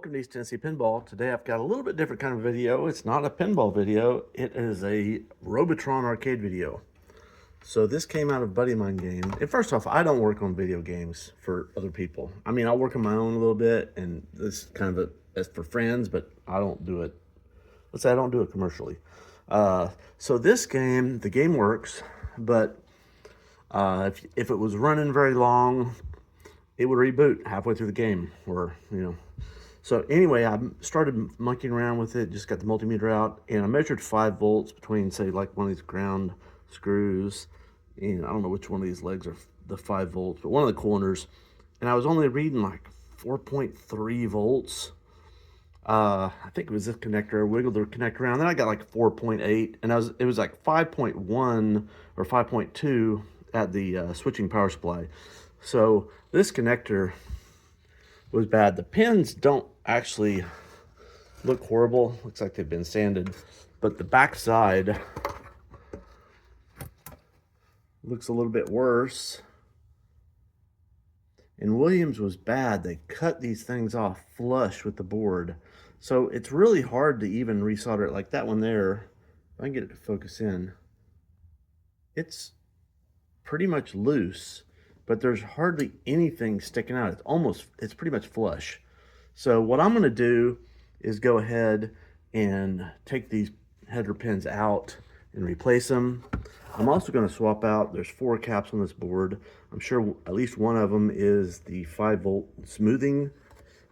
welcome to East Tennessee Pinball. Today I've got a little bit different kind of video. It's not a pinball video, it is a Robotron arcade video. So this came out of a buddy of mine game. And first off, I don't work on video games for other people. I mean, I'll work on my own a little bit, and this is kind of it's for friends, but I don't do it. Let's say I don't do it commercially. So this game, the game works, but if it was running very long, it would reboot halfway through the game, or So anyway, I started monkeying around with it, just got the multimeter out, and I measured 5 volts between, say, like one of these ground screws, and I don't know which one of these legs are the 5 volts, but one of the corners, and I was only reading like 4.3 volts. I think it was this connector. I wiggled the connector around, then I got like 4.8, and it was like 5.1 or 5.2 at the switching power supply. So this connector was bad. The pins don't actually look horrible. Looks like they've been sanded, but the back side looks a little bit worse. And Williams was bad. They cut these things off flush with the board. So it's really hard to even resolder it. Like that one there, if I can get it to focus in, it's pretty much loose, but there's hardly anything sticking out. It's pretty much flush. So what I'm gonna do is go ahead and take these header pins out and replace them. I'm also gonna swap out, there's 4 caps on this board. I'm sure at least one of them is the 5-volt smoothing.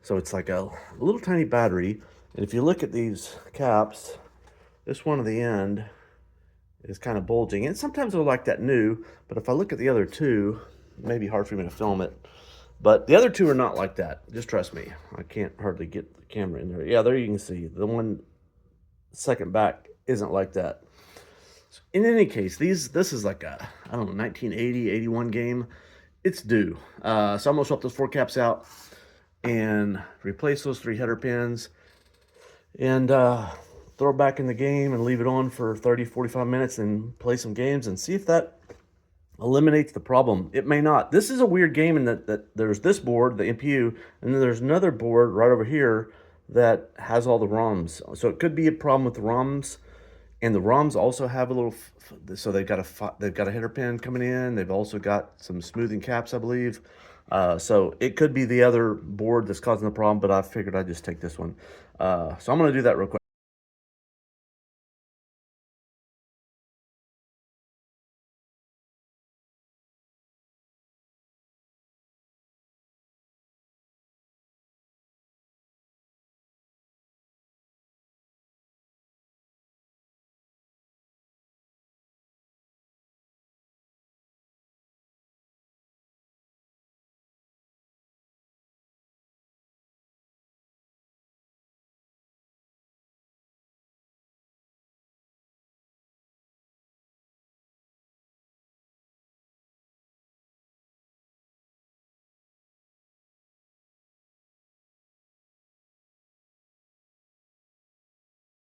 So it's like a little tiny battery. And if you look at these caps, this one at the end is kind of bulging. And sometimes they're like that new, but if I look at the other two, it may be hard for me to film it, but the other two are not like that. Just trust me. I can't hardly get the camera in there. Yeah, there you can see. The one second back isn't like that. So in any case, this is like a, I don't know, 1980, 81 game. It's due. So I'm gonna swap those 4 caps out and replace those 3 header pins and throw it back in the game and leave it on for 30, 45 minutes and play some games and see if that eliminates the problem. It may not. This is a weird game in that there's this board, the MPU, and then there's another board right over here that has all the ROMs. So it could be a problem with the ROMs, and the ROMs also have a little, so they've got a header pin coming in. They've also got some smoothing caps, I believe. So it could be the other board that's causing the problem, but I figured I'd just take this one. So I'm going to do that real quick.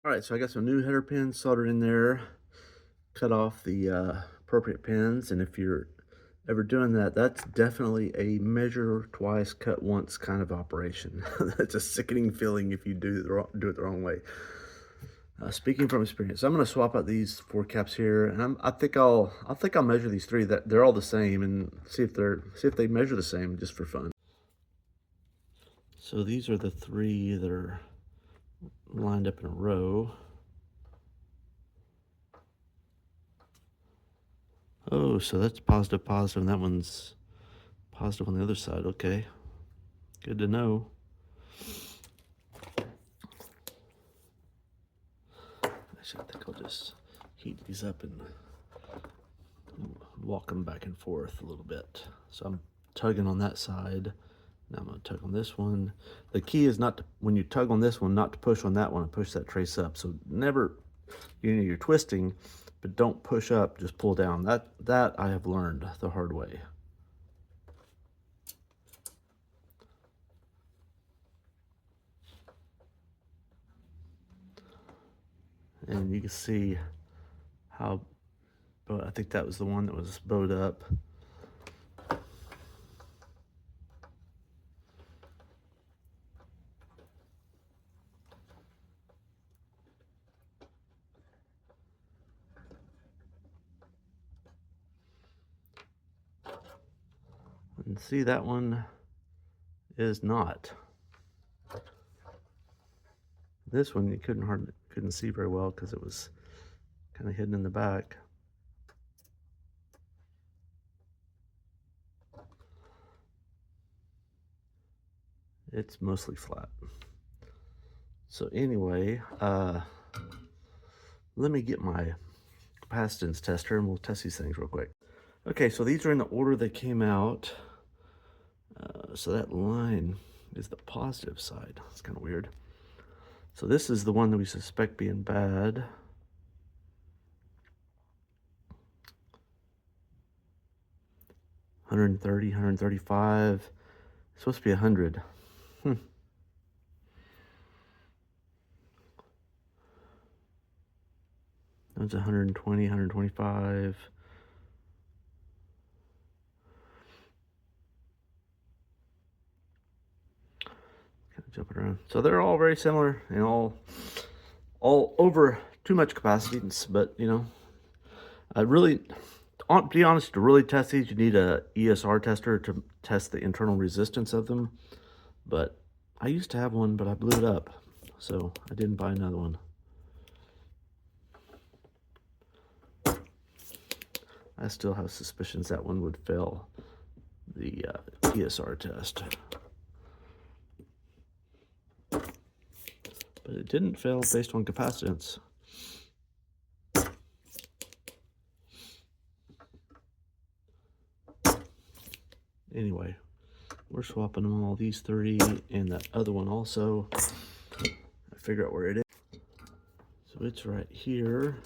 All right, so I got some new header pins soldered in there, cut off the appropriate pins, and if you're ever doing that, that's definitely a measure twice, cut once kind of operation. That's a sickening feeling if you do it the wrong way. Speaking from experience, so I'm going to swap out these 4 caps here, and I think I'll measure these 3. That they're all the same, and see if they measure the same just for fun. So these are the 3 that are lined up in a row. Oh, so that's positive, positive, and that one's positive on the other side. Okay, good to know. Actually, I think I'll just heat these up and walk them back and forth a little bit. So I'm tugging on that side. Now I'm going to tug on this one. The key is not to, when you tug on this one, not to push on that one and push that trace up. So never, you're twisting, but don't push up, just pull down. That I have learned the hard way. And you can see how, I think that was the one that was bowed up. see, that one is not. This one you couldn't see very well because it was kind of hidden in the back. It's mostly flat. So anyway, let me get my capacitance tester and we'll test these things real quick. Okay, so these are in the order they came out. So that line is the positive side. It's kind of weird. So this is the one that we suspect being bad. $130, $135. It's supposed to be $100. That's $120, $125. Jumping around. So they're all very similar and all over too much capacitance, but you know, to be honest, to really test these, you need a ESR tester to test the internal resistance of them. But I used to have one, but I blew it up, so I didn't buy another one. I still have suspicions that one would fail the ESR test. But it didn't fail based on capacitance. Anyway, we're swapping them all, these three and that other one also. I figure out where it is. So it's right here.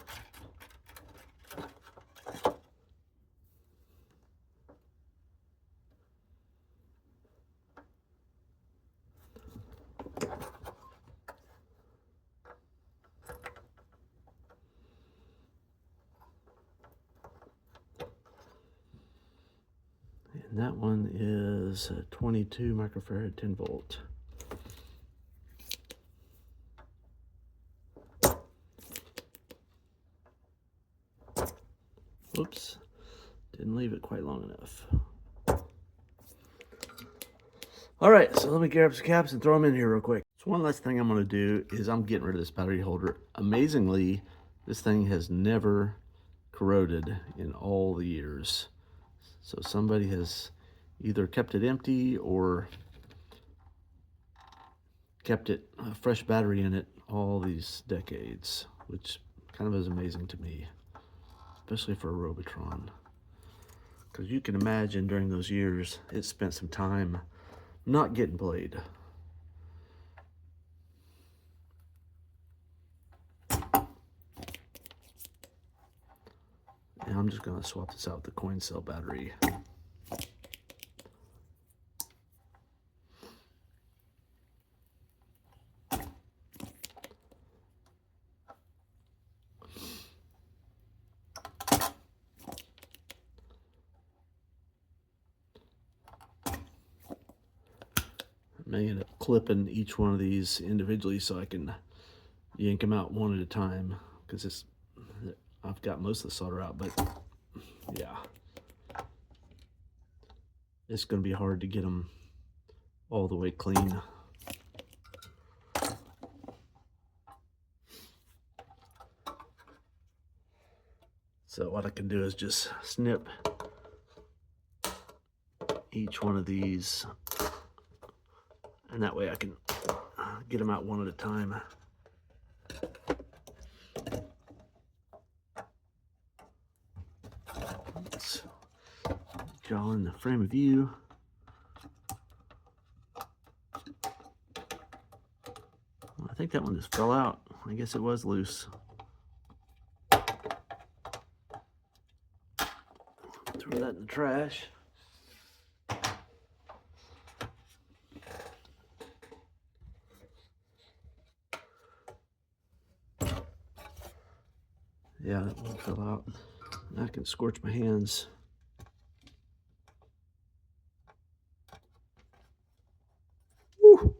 And that one is 22 microfarad, 10 volt. Oops, didn't leave it quite long enough. All right, so let me grab some caps and throw them in here real quick. So one last thing I'm gonna do is I'm getting rid of this battery holder. Amazingly, this thing has never corroded in all the years. So somebody has either kept it empty or kept it a fresh battery in it all these decades, which kind of is amazing to me, especially for a Robotron. Because you can imagine during those years, it spent some time not getting played. And I'm just gonna swap this out with the coin cell battery. I may end up clipping each one of these individually so I can yank them out one at a time, because I've got most of the solder out, but yeah, it's going to be hard to get them all the way clean. So what I can do is just snip each one of these, and that way I can get them out one at a time. Let's get y'all in the frame of view. Well, I think that one just fell out. I guess it was loose. Throw that in the trash. Yeah, that one fell out. I can scorch my hands. Woo!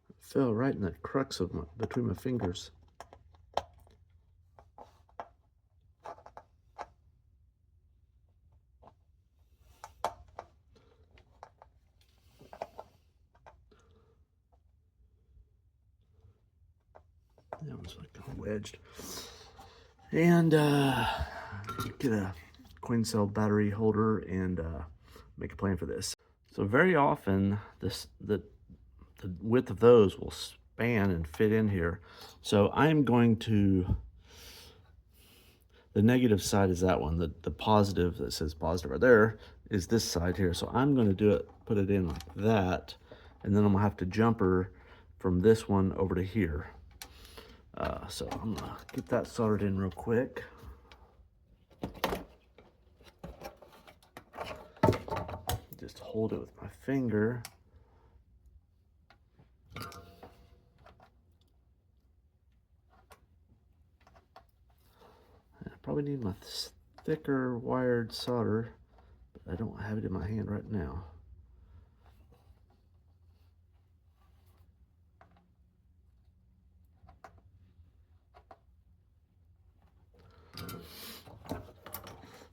It fell right in the crux of between my fingers. That one's like kind of wedged. And get a coin cell battery holder and make a plan for this. So very often the width of those will span and fit in here. So I'm going to, the negative side is that one. The positive that says positive right there is this side here. So I'm going to do it, put it in like that, and then I'm gonna have to jumper from this one over to here. So I'm gonna get that soldered in real quick. Just hold it with my finger. I probably need my thicker wired solder, but I don't have it in my hand right now.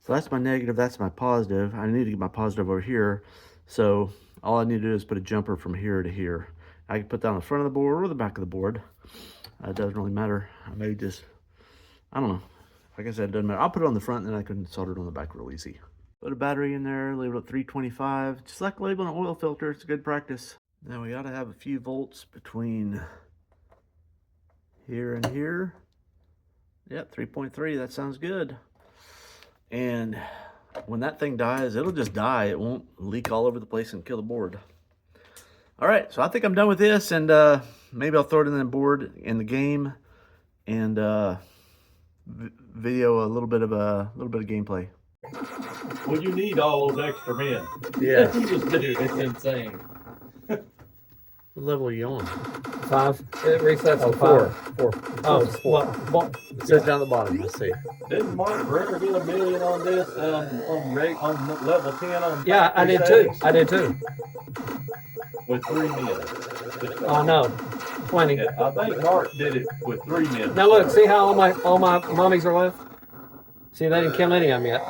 So that's my negative, that's my positive. I need to get my positive over here. So all I need to do is put a jumper from here to here. I can put that on the front of the board or the back of the board. It doesn't really matter. I may just, I don't know. Like I said, it doesn't matter. I'll put it on the front and then I can solder it on the back real easy. Put a battery in there, label it 325. Just like labeling an oil filter, it's a good practice. Now we gotta have a few volts between here and here. Yep, 3.3, that sounds good. And when that thing dies, it'll just die. It won't leak all over the place and kill the board. All right, so I think I'm done with this, and maybe I'll throw it in the board in the game and video a little bit of gameplay. Well, you need all those extra men. Yeah. You just do. It's insane. What level are you on? 5. It resets to 4. 4. Oh, it's 4. It says down the bottom. Let's see. Didn't Mark Brewer get $1 million on this on level 10 on? Yeah, I did too. I did too. With 3 men. Oh no, 20. Yeah, I think Mark did it with 3 men. Now look, see how all my mummies are left? See, they didn't kill any of them yet.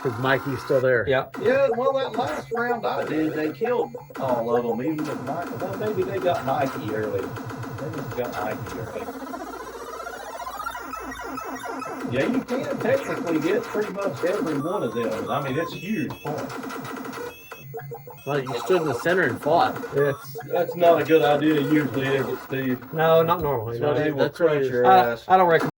Because Mikey's still there. Yeah. Yeah, well, that last round I did, they killed all of them, even with Mikey. Well, maybe they got Mikey early. They just got Mikey early. Yeah, you can technically get pretty much every one of them. I mean, it's a huge point. Well, you stood in the center and fought. That's not a good idea usually, is it, Steve? No, not normally. So No. they will That's right. crush your ass. I don't recommend